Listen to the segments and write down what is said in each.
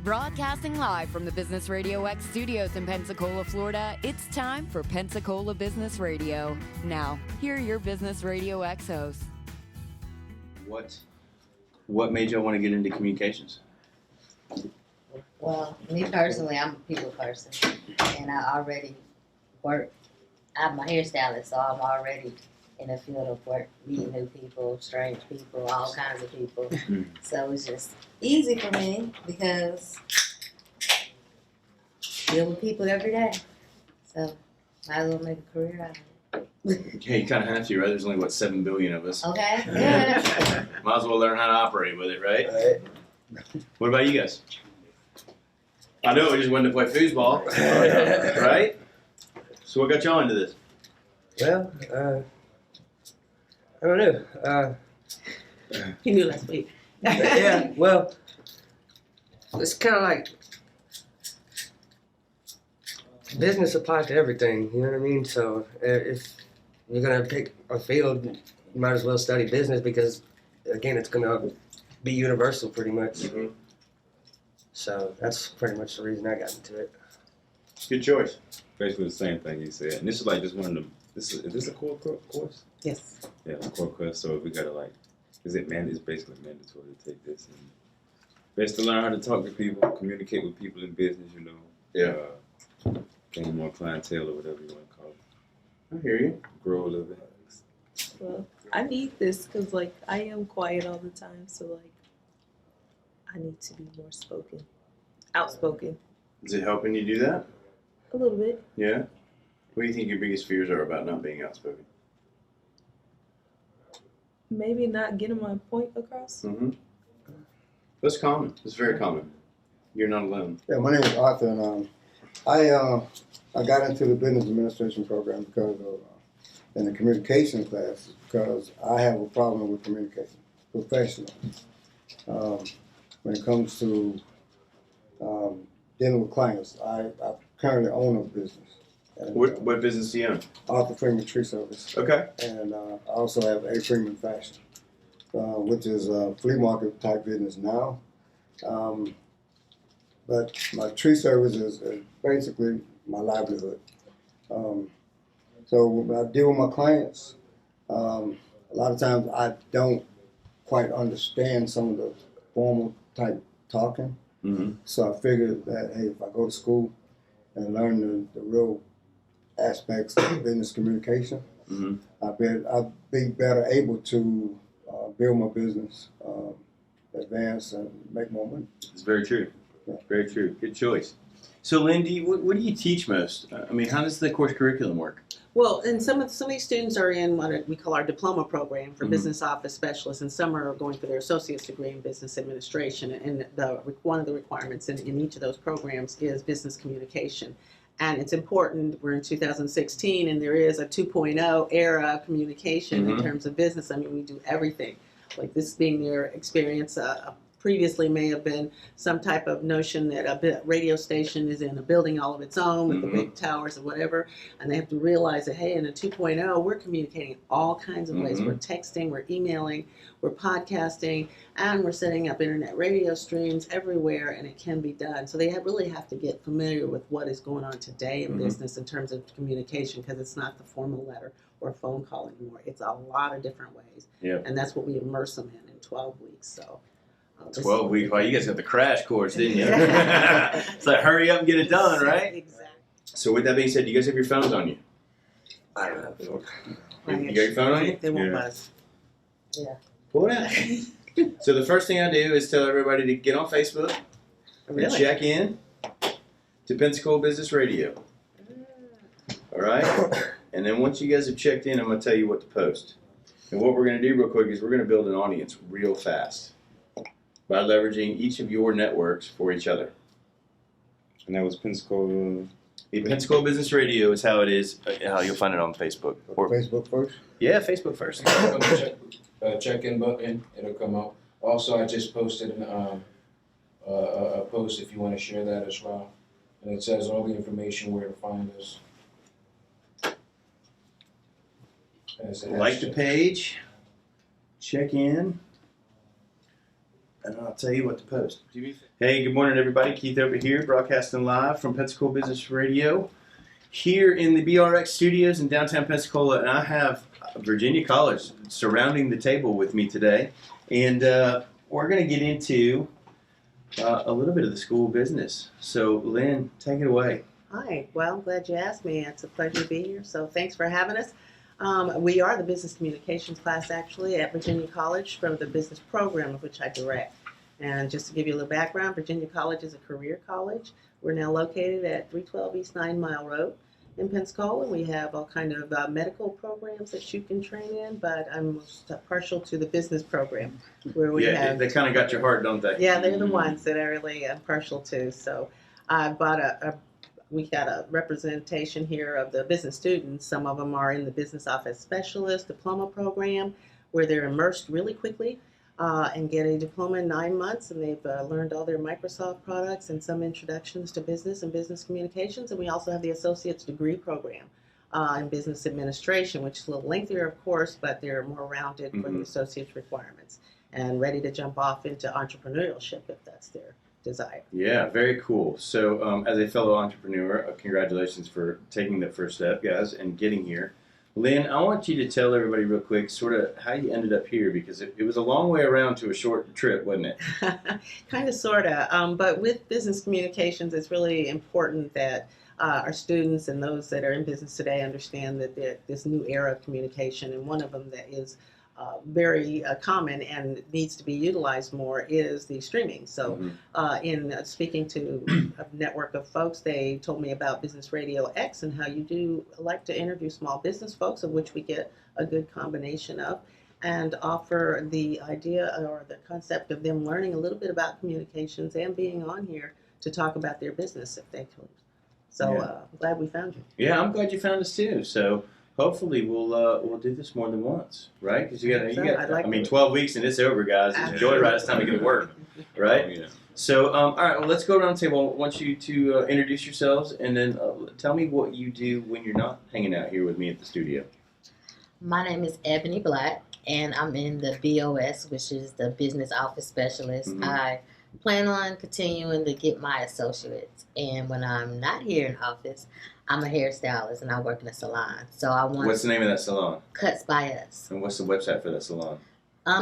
Broadcasting live from the Business Radio X studios in Pensacola, Florida, it's time for Pensacola Business Radio. Now, here are your Business Radio X hosts. What made y'all want to get into communications? Well, me personally, I'm a people person, and I already work. I'm a hairstylist, so I'm already in the field of work, meeting new people, strange people, all kinds of people. So it's just easy for me because I deal with people every day. So might as well make a career out of it. Yeah, you kind of have to, right? There's only, 7 billion of us. Okay? Yeah. Might as well learn how to operate with it, right? What about you guys? I know we just went to play foosball, right? So what got y'all into this? Well, I don't know. He knew last week. Yeah, well, it's kind of like business applies to everything, you know what I mean? So if you're going to pick a field, you might as well study business because, again, it's going to be universal pretty much. Mm-hmm. So that's pretty much the reason I got into it. Good choice. Basically the same thing you said. And this is like just one of the, is this a core course? Yes. Yeah, a core course. So we gotta it's basically mandatory to take this. And best to learn how to talk to people, communicate with people in business, you know. Yeah. Gain more clientele or whatever you want to call it. I hear you. Grow a little bit. Well, I need this because, I am quiet all the time. So, I need to be more outspoken. Is it helping you do that? A little bit. Yeah. What do you think your biggest fears are about not being outspoken? Maybe not getting my point across. Mm-hmm. That's common. It's very common. You're not alone. Yeah, my name is Arthur, and I got into the business administration program because of in the communication class because I have a problem with communication professionally. When it comes to dealing with clients, I currently own a business. And, What business do you own? Arthur Freeman Tree Service, Okay. and I also have A. Freeman Fashion, which is a flea market type business now. But my tree service is basically my livelihood. So when I deal with my clients, a lot of times I don't quite understand some of the formal type talking. Mm-hmm. So I figured that, hey, if I go to school and learn the real aspects of business communication, Mm-hmm. I'll be better able to build my business, advance, and make more money. It's very true. Yeah. Very true. Good choice. So, Lynn, what do you teach most? I mean, how does the course curriculum work? Well, and some of these students are in what we call our diploma program for business office specialists, and some are going for their associate's degree in business administration. And one of the requirements in each of those programs is business communication. And it's important, we're in 2016, and there is a 2.0 era of communication in terms of business. I mean, we do everything. Like this being their experience, previously may have been some type of notion that a radio station is in a building all of its own with the big towers and whatever, and they have to realize that, hey, in a 2.0, we're communicating in all kinds of ways. We're texting, we're emailing, we're podcasting, and we're setting up internet radio streams everywhere, and it can be done. So they really have to get familiar with what is going on today in business in terms of communication, because it's not the formal letter or phone call anymore. It's a lot of different ways, and that's what we immerse them in 12 weeks. So. 12 weeks. Wow, you guys got the crash course, didn't you? It's like hurry up and get it done, right? Exactly. So with that being said, do you guys have your phones on you? I don't know. You got your phone on you? They won't buzz. Yeah. Pull it out. So the first thing I do is tell everybody to get on Facebook and check in to Pensacola Business Radio. All right? And then once you guys have checked in, I'm going to tell you what to post. And what we're going to do real quick is we're going to build an audience real fast by leveraging each of your networks for each other. And that was Pensacola. Pensacola Business Radio is how it is, how you'll find it on Facebook. Or, Facebook first? yeah, Facebook first. Check-in button, it'll come up. Also, I just posted a post if you want to share that as well. And it says all the information where to find us. Like the page, check in. and I'll tell you what to post. Hey, good morning, everybody. Keith over here, broadcasting live from Pensacola Business Radio, here in the BRX studios in downtown Pensacola, and I have Virginia College surrounding the table with me today, and we're going to get into a little bit of the school business. So, Lynn, take it away. Hi, well, I'm glad you asked me. It's a pleasure to be here, so thanks for having us. We are the business communications class actually at Virginia College from the business program of which I direct. And just to give you a little background, Virginia College is a career college. We're now located at 312 East 9 Mile Road in Pensacola. We have all kind of medical programs that you can train in, but I'm most partial to the business program where we have. They kind of got your heart, don't they? Yeah, they're the ones that I really am partial to. So I bought we got a representation here of the business students. Some of them are in the business office specialist diploma program where they're immersed really quickly and get a diploma in 9 months, and they've learned all their Microsoft products and some introductions to business and business communications. And we also have the associate's degree program in business administration, which is a little lengthier, of course, but they're more rounded for the associate's requirements and ready to jump off into entrepreneurship if that's their desire. Yeah, very cool. So, as a fellow entrepreneur, congratulations for taking the first step, guys, and getting here. Lynn, I want you to tell everybody real quick sort of how you ended up here, because it was a long way around to a short trip, wasn't it? Kind of, sort of. But with business communications, it's really important that our students and those that are in business today understand that this new era of communication, and one of them that is very common and needs to be utilized more is the streaming. So in speaking to a network of folks, they told me about Business Radio X and how you do like to interview small business folks, of which we get a good combination of, and offer the idea or the concept of them learning a little bit about communications and being on here to talk about their business if they could. So I'm glad we found you. Yeah, I'm glad you found us too. So hopefully we'll do this more than once, right? Because you got 12 weeks and it's over, guys. It's joyride. It's time to get to work, right? Oh, yeah. So, all right, well, let's go around the table. I want you to introduce yourselves and then tell me what you do when you're not hanging out here with me at the studio. My name is Ebony Black, and I'm in the BOS, which is the Business Office Specialist. I plan on continuing to get my associates, and when I'm not here in office, I'm a hairstylist and I work in a salon. So I want. What's the name of that salon? Cuts by Us. And what's the website for that salon?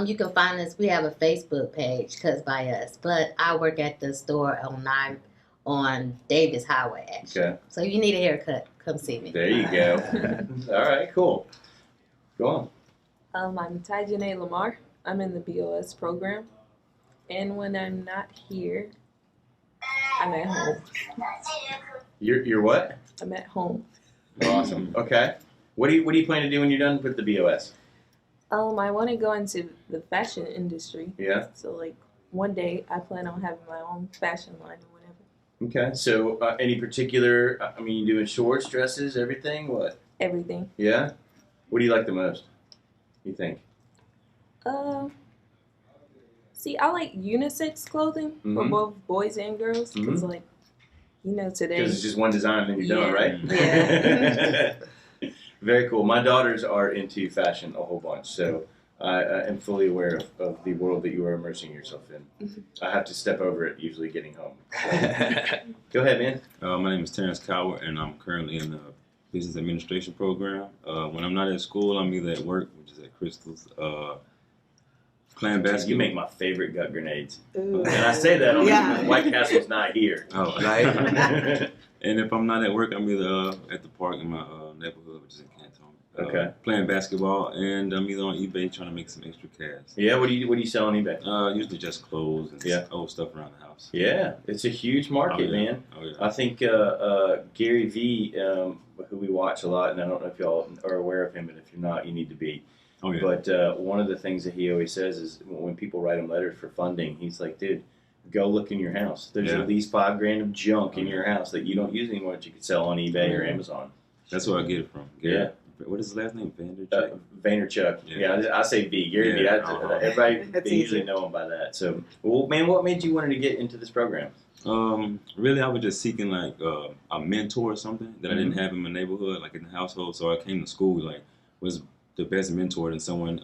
You can find us. We have a Facebook page, Cuts by Us, but I work at the store on Davis Highway, actually. Okay. So if you need a haircut, come see me. There you go. All right, cool. Go on. I'm Ty Janae Lamar. I'm in the BOS program, and when I'm not here, I'm at home. You're what? I'm at home. Awesome. Okay. What do you plan to do when you're done with the BOS? I want to go into the fashion industry. Yeah. So like one day I plan on having my own fashion line or whatever. Okay. So any particular? You doing shorts, dresses, everything? What? Everything. Yeah. What do you like the most? You think? See, I like unisex clothing for both boys and girls because today. Because it's just one design and then you're done, right? Yeah. Very cool. My daughters are into fashion a whole bunch, so I am fully aware of the world that you are immersing yourself in. I have to step over it usually getting home. Go ahead, man. My name is Terrence Coward, and I'm currently in the business administration program. When I'm not at school, I'm either at work, which is at Crystal's, playing basketball. You make my favorite gut grenades. Ooh. And I say that only White Castle's not here. Oh, right. And if I'm not at work, I'm either at the park in my neighborhood, which is in Canton. Playing basketball, and I'm either on eBay trying to make some extra cash. Yeah, what do you sell on eBay? Usually just clothes and old stuff around the house. Yeah, it's a huge market, man. Oh, yeah. I think Gary Vee, who we watch a lot, and I don't know if y'all are aware of him, but if you're not, you need to be. Oh, yeah. But one of the things that he always says is when people write him letters for funding, he's like, dude, go look in your house. There's at least $5,000 of junk in your house that you don't use anymore that you could sell on eBay or Amazon. That's where I get it from. Gary. Yeah. What is his last name? Vanderchuck? Vaynerchuk. Yeah, I say V. Gary V. Everybody, they usually know him by that. So, well, man, what made you want to get into this program? Really, I was just seeking like a mentor or something that I didn't have in my neighborhood, like in the household. So I came to school, like, was the best mentor than someone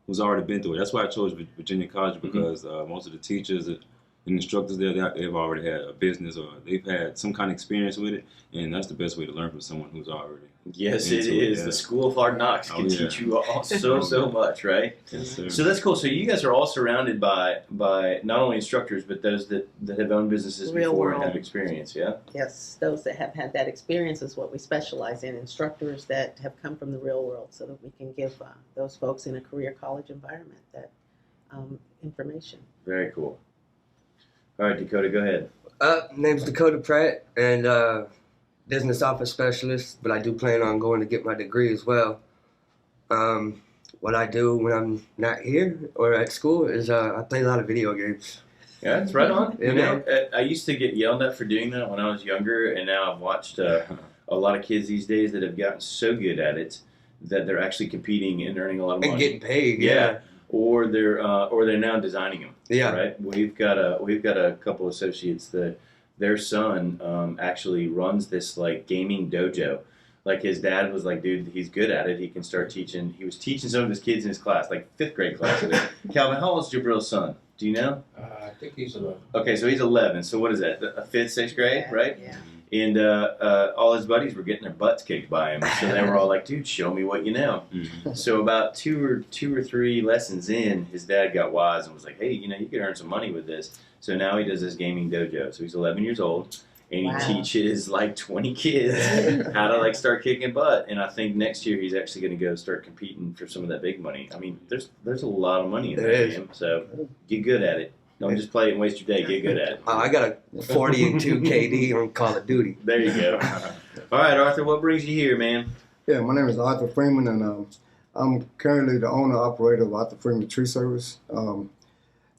who's already been through it. That's why I chose Virginia College, because most of the teachers and instructors there, they've already had a business, or they've had some kind of experience with it, and that's the best way to learn from someone who's already. Yes, it is. The School of Hard Knocks can teach you all so much, right? Yes, sir. So that's cool. So you guys are all surrounded by not only instructors, but those that have owned businesses Real before world. and have experience, yeah? Yes, those that have had that experience is what we specialize in, instructors that have come from the real world, so that we can give those folks in a career college environment that information. Very cool. All right, Dakota, go ahead. Name's Dakota Pratt, and business office specialist, but I do plan on going to get my degree as well. What I do when I'm not here or at school is I play a lot of video games. Yeah, that's right on. Yeah, You know, I used to get yelled at for doing that when I was younger, and now I've watched a lot of kids these days that have gotten so good at it that they're actually competing and earning a lot of money. And getting paid, Yeah. Or they're now designing them. Yeah. Right. We've got a couple associates that their son actually runs this like gaming dojo. Like his dad was like, dude, he's good at it. He can start teaching. He was teaching some of his kids in his class, like 5th grade class. Calvin, how old is Jabril's son? Do you know? I think he's 11. Okay, so he's 11. So what is that? A 5th, 6th grade, right? Yeah. And all his buddies were getting their butts kicked by him. So they were all like, dude, show me what you know. So about two or three lessons in, his dad got wise and was like, hey, you know, you could earn some money with this. So now he does this gaming dojo. So he's 11 years old, and he teaches like 20 kids how to like start kicking butt. And I think next year he's actually going to go start competing for some of that big money. I mean, there's a lot of money in that game. So get good at it. Don't just play it and waste your day. Get good at it. I got a 42 KD on Call of Duty. There you go. All right, Arthur, what brings you here, man? Yeah, my name is Arthur Freeman, and I'm currently the owner-operator of Arthur Freeman Tree Service.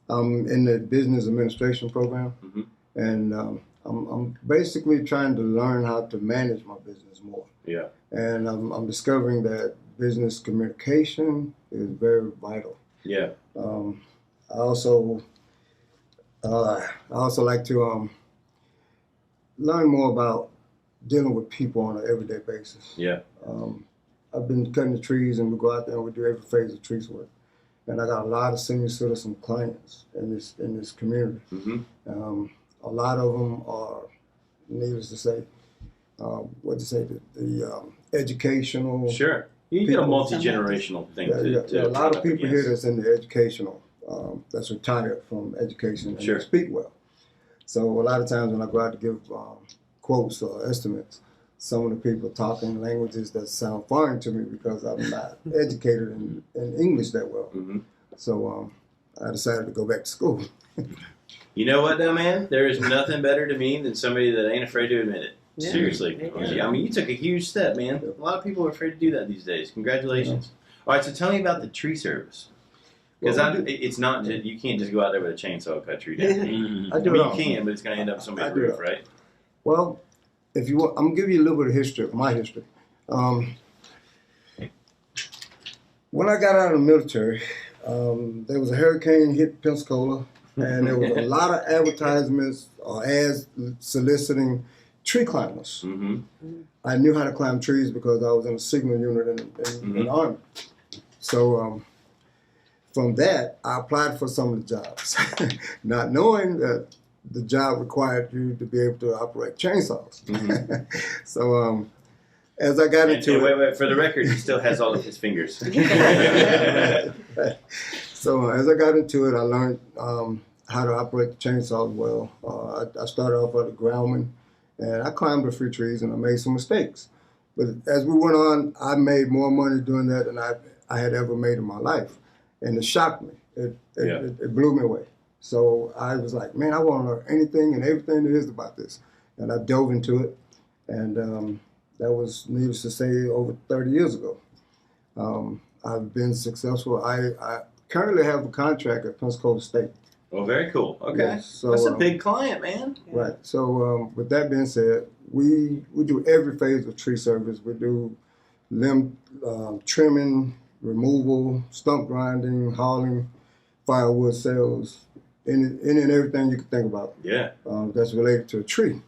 I'm in the business administration program, and I'm basically trying to learn how to manage my business more. Yeah. And I'm discovering that business communication is very vital. Yeah. I also like to learn more about dealing with people on an everyday basis. Yeah. I've been cutting the trees, and we go out there and we do every phase of trees work. And I got a lot of senior citizen clients in this community. A lot of them are, needless to say, the educational. Sure. You get a multi-generational thing. A lot of people here that's in the educational, that's retired from education and they speak well. So a lot of times when I go out to give quotes or estimates, some of the people talking languages that sound foreign to me because I'm not educated in English that well. So I decided to go back to school. You know what, though, man? There is nothing better to me than somebody that ain't afraid to admit it. Yeah. Seriously. I mean, you took a huge step, man. A lot of people are afraid to do that these days. Congratulations. All right, so tell me about the tree service. Because it's not just, you can't just go out there with a chainsaw and cut a tree down. I do mean, you can, but it's going to end up somebody's roof, right? Well, if you want, I'm gonna give you a little bit of history, my history. When I got out of the military, there was a hurricane hit Pensacola, and there was a lot of advertisements or ads soliciting tree climbers. I knew how to climb trees because I was in a signal unit in the Army. So from that, I applied for some of the jobs, not knowing that the job required you to be able to operate chainsaws. So as I got into it... Wait, for the record, he still has all of his fingers. So as I got into it, I learned how to operate the chainsaws well. I started off as a groundman, and I climbed a few trees, and I made some mistakes. But as we went on, I made more money doing that than I had ever made in my life. And it shocked me. It blew me away. So I was like, man, I want to learn anything and everything there is about this. And I dove into it. And that was, needless to say, over 30 years ago. I've been successful. I currently have a contract at Pensacola State. Oh, very cool. Okay. Yeah, so, that's a big client, man. Right. So with that being said, we do every phase of tree service. We do limb trimming, removal, stump grinding, hauling, firewood sales, any and everything you can think about. Yeah. That's related to a tree.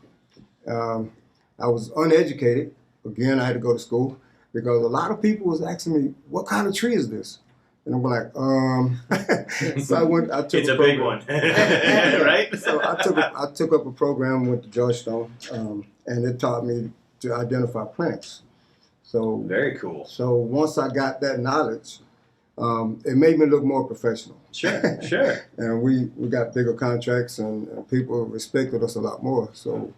I was uneducated. Again, I had to go to school because a lot of people was asking me, what kind of tree is this? And I'm like, so I took It's a program. big one, right? So I took up a program with the Georgetown, and it taught me to identify plants. So Very cool. So once I got that knowledge, it made me look more professional. Sure, sure. And we got bigger contracts, and people respected us a lot more. So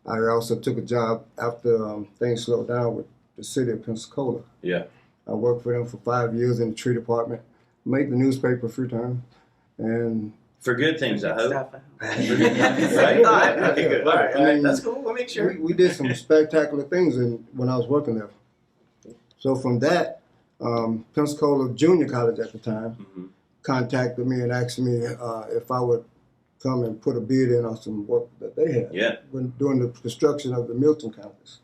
I also took a job after things slowed down with the city of Pensacola. Yeah. I worked for them for 5 years in the tree department, made the newspaper a few times, and For good things, I hope. Stuff. Right? Okay, good. All right, I mean, that's cool. We'll make sure. we did some spectacular things when I was working there. So from that, Pensacola Junior College at the time contacted me and asked me if I would come and put a bid in on some work that they had during the construction of the Milton campus.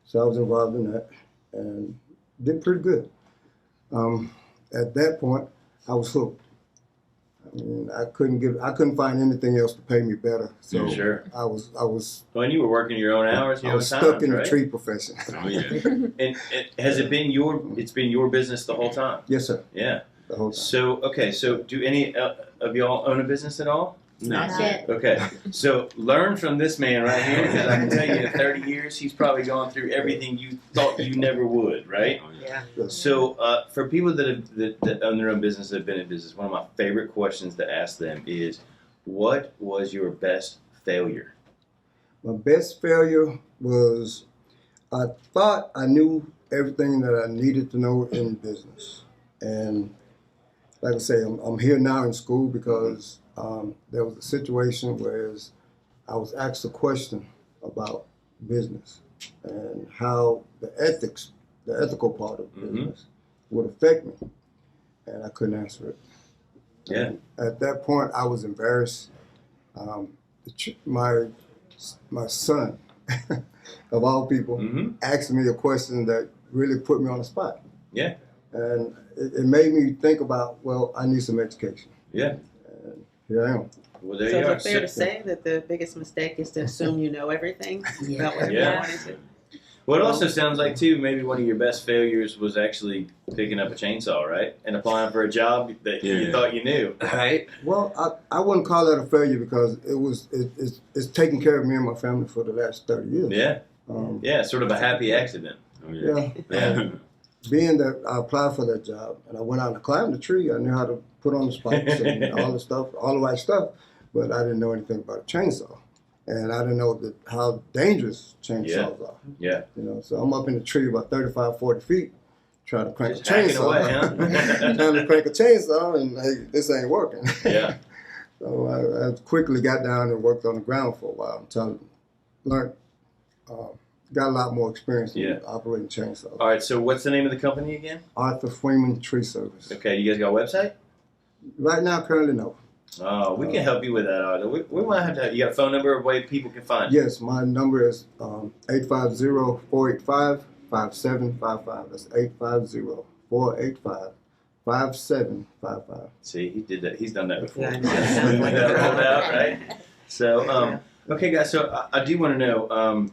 So I was involved in that and did pretty good. At that point, I was hooked. I mean, I couldn't find anything else to pay me better. So Sure. I was Well, and you were working your own hours, your I own was times, stuck in right? the tree profession. Oh yeah. And has it been it's been your business the whole time? Yes, sir. Yeah. The whole time. So, okay, so do any of y'all own a business at all? Not yet. Okay, so learn from this man right here, because I can tell you in 30 years, he's probably gone through everything you thought you never would, right? Oh, yeah. Yeah. So for people that own their own business, that have been in business, one of my favorite questions to ask them is, what was your best failure? My best failure was I thought I knew everything that I needed to know in business. And like I say, I'm here now in school because there was a situation where I was asked a question about business and how the ethical part of business would affect me. And I couldn't answer it. Yeah. And at that point, I was embarrassed. My son, of all people, asked me a question that really put me on the spot. Yeah. And it made me think about, well, I need some education. Yeah. And here I am. Well, there So you is are. it fair to say that the biggest mistake is to assume you know everything about what Yeah. you wanted to? Well, it also sounds like, too, maybe one of your best failures was actually picking up a chainsaw, right? And applying for a job that you thought you knew. Right. Well, I wouldn't call that a failure because it's taken care of me and my family for the last 30 years. Yeah. Um, Yeah, sort of a happy accident. Oh yeah. yeah. Being that I applied for that job and I went out and climbed the tree, I knew how to put on the spikes and all the stuff, all the right stuff, but I didn't know anything about a chainsaw. And I didn't know how dangerous chainsaws are. Yeah. You know, so I'm up in the tree about 35, 40 feet, trying to crank Just a hacking chainsaw. away, huh? Trying to crank a chainsaw, and hey, this ain't working. Yeah. So I quickly got down and worked on the ground for a while until I learned, got a lot more experience in operating chainsaws. All right, so what's the name of the company again? Arthur Freeman Tree Service. Okay, you guys got a website? Right now, currently, no. Oh, we can help you with that, Arthur. We might have to. You got a phone number or a way people can find you? Yes, my number is 850-485-5755. That's 850-485-5755. See, he did that. He's done that before. Yeah, I know. Yes. Sounds like That a rolled drama. out, right? So, okay, guys. So I do want to know,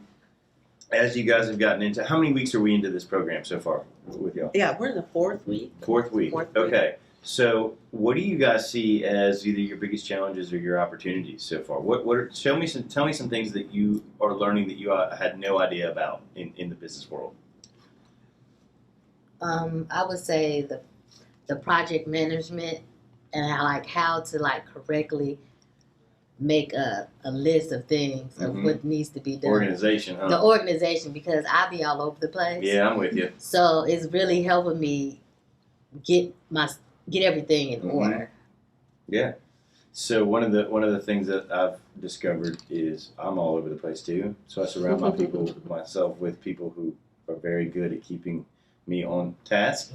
as you guys have gotten into, how many weeks are we into this program so far with y'all? Yeah, we're in the fourth week. Fourth week. Fourth week. Okay. So, what do you guys see as either your biggest challenges or your opportunities so far? Tell me some things that you are learning that you had no idea about in the business world. I would say the project management and how to correctly make a list of things of what needs to be done. Organization, huh? The organization, because I be all over the place. Yeah, I'm with you. So it's really helping me get everything in order. Yeah. So one of the things that I've discovered is I'm all over the place too. So I surround myself with people who are very good at keeping me on task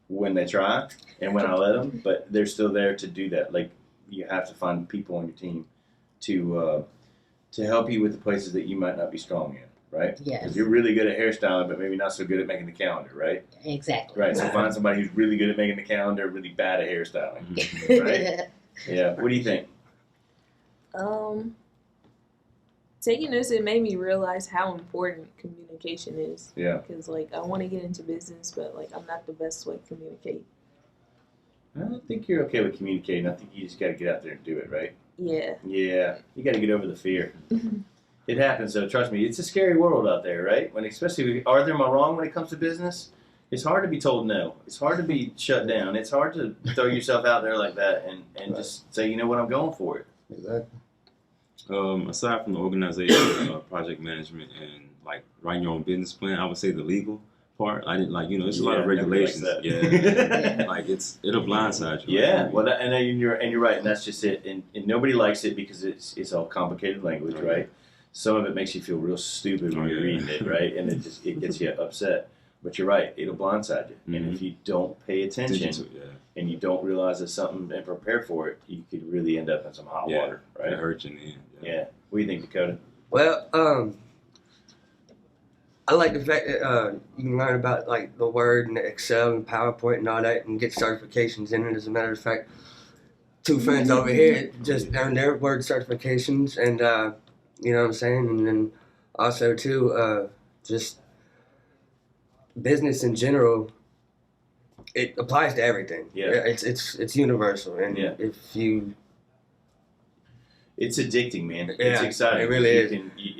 when they try and when I let them, but they're still there to do that. Like, you have to find people on your team to help you with the places that you might not be strong in, right? Yes. Because you're really good at hairstyling, but maybe not so good at making the calendar, right? Exactly. Right. So find somebody who's really good at making the calendar, really bad at hairstyling, right? Yeah. What do you think? Taking this, it made me realize how important communication is. Yeah. Because I want to get into business, but I'm not the best way to communicate. I don't think you're okay with communicating. I think you just got to get out there and do it, right? Yeah. Yeah, you got to get over the fear. It happens, though. Trust me, it's a scary world out there, right? When especially, Arthur, am I wrong when it comes to business? It's hard to be told no. It's hard to be shut down. It's hard to throw yourself out there like that and just say, you know what, I'm going for it. Exactly. Aside from the organization, project management, and like writing your own business plan, I would say the legal part. I didn't like, there's a lot of regulations. Yeah, like it'll blindside you. Yeah, well, and you're right, and that's just it. And nobody likes it because it's all complicated language, right? Some of it makes you feel real stupid when you're reading it, right? And it gets you upset. But you're right, it'll blindside you. And if you don't pay attention and you don't realize it's something and prepare for it, you could really end up in some hot water, right? It hurts you in the end. Yeah. What do you think, Dakota? Well, I like the fact that you can learn about like the Word and the Excel and PowerPoint and all that, and get certifications in it. As a matter of fact, 2 friends over here just earned their Word certifications, and you know what I'm saying. And then also too, just business in general. It applies to everything. Yeah, it's universal, and if you. It's addicting, man. Yeah, it's exciting. it really is.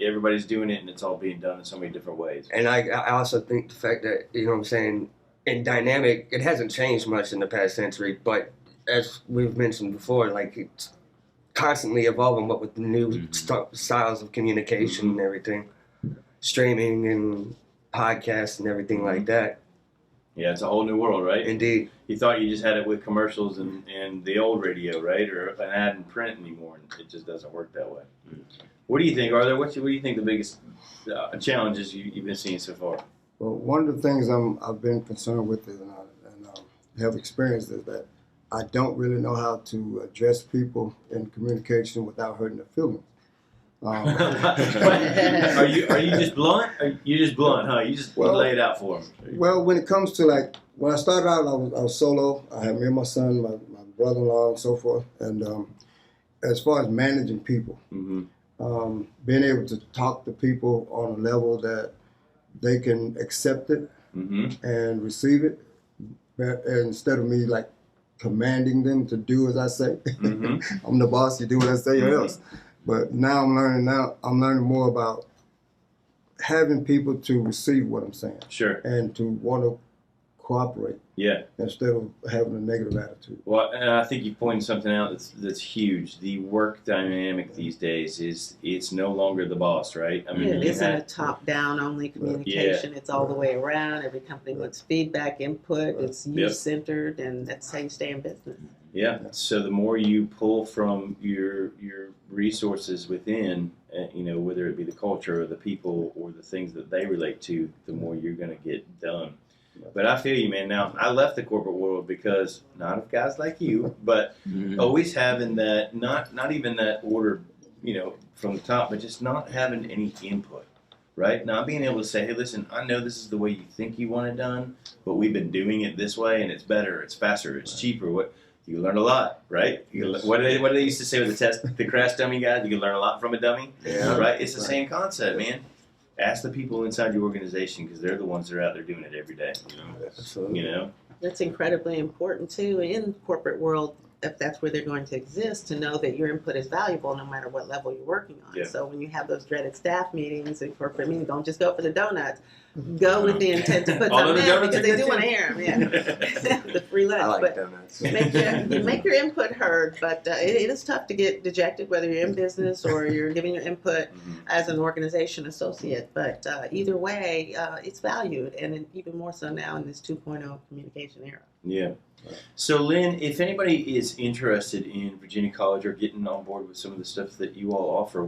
Everybody's doing it, and it's all being done in so many different ways. And I also think the fact that, you know what I'm saying, in dynamic, it hasn't changed much in the past century, but as we've mentioned before, like it's constantly evolving, but with the new styles of communication and everything, streaming and podcasts and everything like that. Yeah, it's a whole new world, right? Indeed. You thought you just had it with commercials and the old radio, right? Or an ad in print anymore, and it just doesn't work that way. What do you think, Arthur? What do you think the biggest challenges you've been seeing so far? Well, one of the things I've been concerned with and have experienced is that I don't really know how to address people in communication without hurting their feelings. Are you just blunt? You just blunt, huh? You just lay it out for them. Well, when it comes to like when I started out, I was solo. I had me and my son, my brother-in-law, and so forth. And as far as managing people, being able to talk to people on a level that they can accept it and receive it, instead of me like commanding them to do as I say. I'm the boss. You do what I say, or else. But now I'm learning more about having people to receive what I'm saying. Sure. And to want to cooperate. Yeah. Instead of having a negative attitude. Well, and I think you pointed something out that's huge. The work dynamic these days it's no longer the boss, right? I mean, it isn't a top-down only communication. It's all the way around. Every company wants feedback, input. It's you-centered, and that's how you stay in business. Yeah. So the more you pull from your resources within, whether it be the culture or the people or the things that they relate to, the more you're going to get done. But I feel you, man. Now, I left the corporate world because, not of guys like you, but always having that, not even that order, from the top, but just not having any input, right? Not being able to say, hey, listen, I know this is the way you think you want it done, but we've been doing it this way, and it's better, it's faster, it's cheaper. You learn a lot, right? What do they used to say with the crash dummy guy? You can learn a lot from a dummy, right? It's the same concept, man. Ask the people inside your organization because they're the ones that are out there doing it every day. Absolutely. That's incredibly important too in the corporate world. If that's where they're going to exist, to know that your input is valuable no matter what level you're working on. Yeah. So when you have those dreaded staff meetings and corporate meetings, don't just go for the donuts. Go with the intent to put something in because they do want to hear them. Yeah, the free lunch. I like but donuts. make your input heard. But it is tough to get dejected whether you're in business or you're giving your input as an organization associate. But either way, it's valued, and even more so now in this 2.0 communication era. Yeah. So, Lynn, if anybody is interested in Virginia College or getting on board with some of the stuff that you all offer,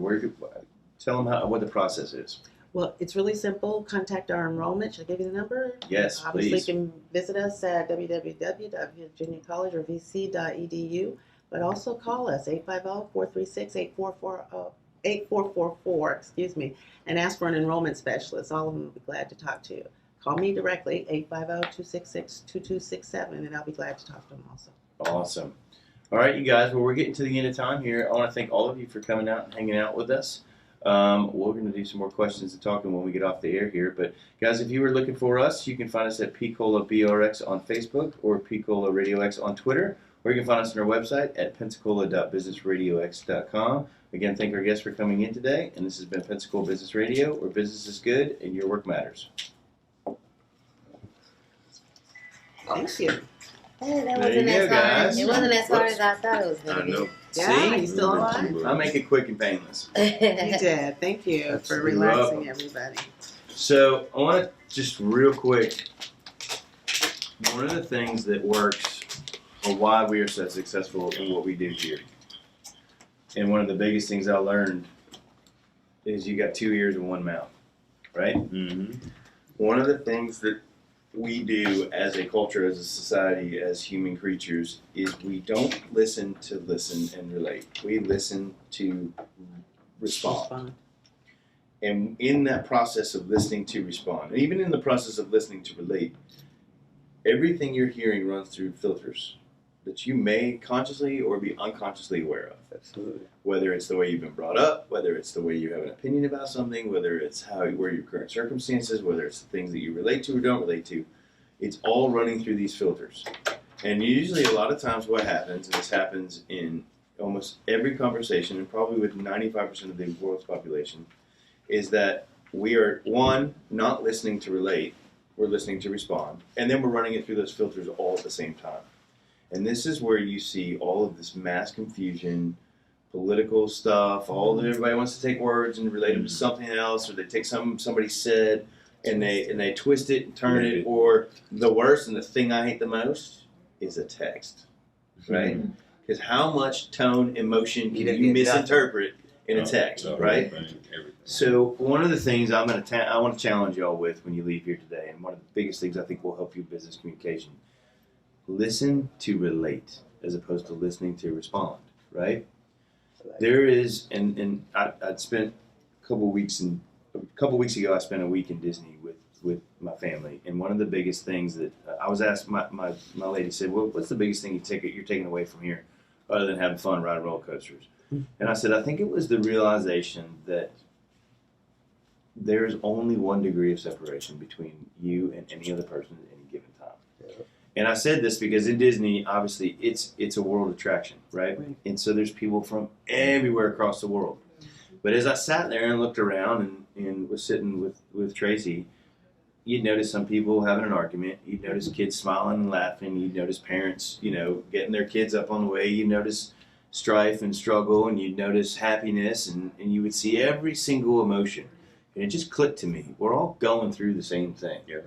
tell them what the process is. Well, it's really simple. Contact our enrollment. Should I give you the number? Yes, Obviously, please. you can visit us at www.virginiacollege.vc.edu, but also call us 850-436-8444, and ask for an enrollment specialist. All of them will be glad to talk to you. Call me directly, 850-266-2267, and I'll be glad to talk to them also. Awesome. All right, you guys. Well, we're getting to the end of time here. I want to thank all of you for coming out and hanging out with us. We're going to do some more questions and talking when we get off the air here. But guys, if you were looking for us, you can find us at Pensacola BRX on Facebook or Pensacola Radio X on Twitter, or you can find us on our website at pensacola.businessradiox.com. Again, thank our guests for coming in today, and this has been Pensacola Business Radio, where business is good and your work matters. Thank you. Hey, that There wasn't you as go, hard. guys. It wasn't as hard Whoops. as I thought it was I going to know. be. Yeah, you still alive? I'll make it quick and painless. You did. Thank you for You're relaxing welcome. everybody. So I want to just real quick, one of the things that works or why we are so successful in what we do here, and one of the biggest things I learned is you got 2 ears and 1 mouth, right? Mm-hmm. One of the things that we do as a culture, as a society, as human creatures, is we don't listen to listen and relate. We listen to respond. And in that process of listening to respond, and even in the process of listening to relate, everything you're hearing runs through filters that you may consciously or be unconsciously aware of. Absolutely. Whether it's the way you've been brought up, whether it's the way you have an opinion about something, whether it's where your current circumstances, whether it's the things that you relate to or don't relate to, it's all running through these filters. And usually a lot of times what happens, and this happens in almost every conversation, and probably with 95% of the world's population, is that we are, one, not listening to relate, we're listening to respond, and then we're running it through those filters all at the same time. And this is where you see all of this mass confusion, political stuff, everybody wants to take words and relate them to something else, or they take somebody said and they twist it and turn it, or the worst and the thing I hate the most is a text, right? Because how much tone, emotion can you misinterpret in a text, right? So one of the things I want to challenge y'all with when you leave here today, and one of the biggest things I think will help you in business communication, listen to relate as opposed to listening to respond, right? There is, and I'd spent a couple weeks ago, I spent a week in Disney with my family, and one of the biggest things that I was asked, my lady said, well, what's the biggest thing you're taking away from here other than having fun riding roller coasters? And I said, I think it was the realization that there's only 1 degree of separation between you and any other person at any given time. Yeah. And I said this because in Disney, obviously, it's a world attraction, right? And so there's people from everywhere across the world. But as I sat there and looked around and was sitting with Tracy, you'd notice some people having an argument. You'd notice kids smiling and laughing. You'd notice parents, getting their kids up on the way. You'd notice strife and struggle, and you'd notice happiness, and you would see every single emotion. And it just clicked to me. We're all going through the same thing. Yeah.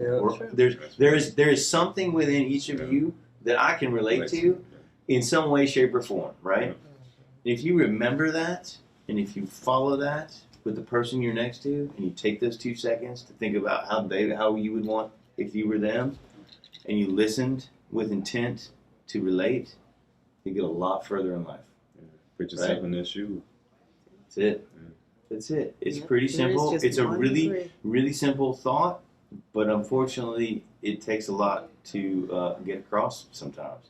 There is something within each of you that I can relate to in some way, shape, or form, right? And if you remember that, and if you follow that with the person you're next to, and you take those 2 seconds to think about how you would want if you were them, and you listened with intent to relate, you get a lot further in life. Put yourself in their shoes. That's it. That's it. It's pretty simple. It's a really simple thought, but unfortunately, it takes a lot to get across sometimes.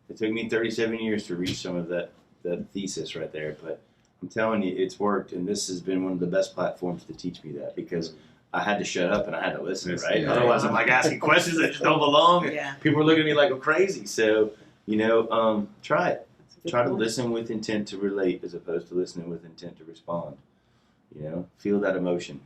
It took me 37 years to reach some of that thesis right there, but I'm telling you, it's worked, and this has been one of the best platforms to teach me that, because I had to shut up and I had to listen, right? Yeah. Otherwise, I'm like asking questions that just don't belong, and people are looking at me like I'm crazy. So, try it. Try to listen with intent to relate as opposed to listening with intent to respond. Feel that emotion.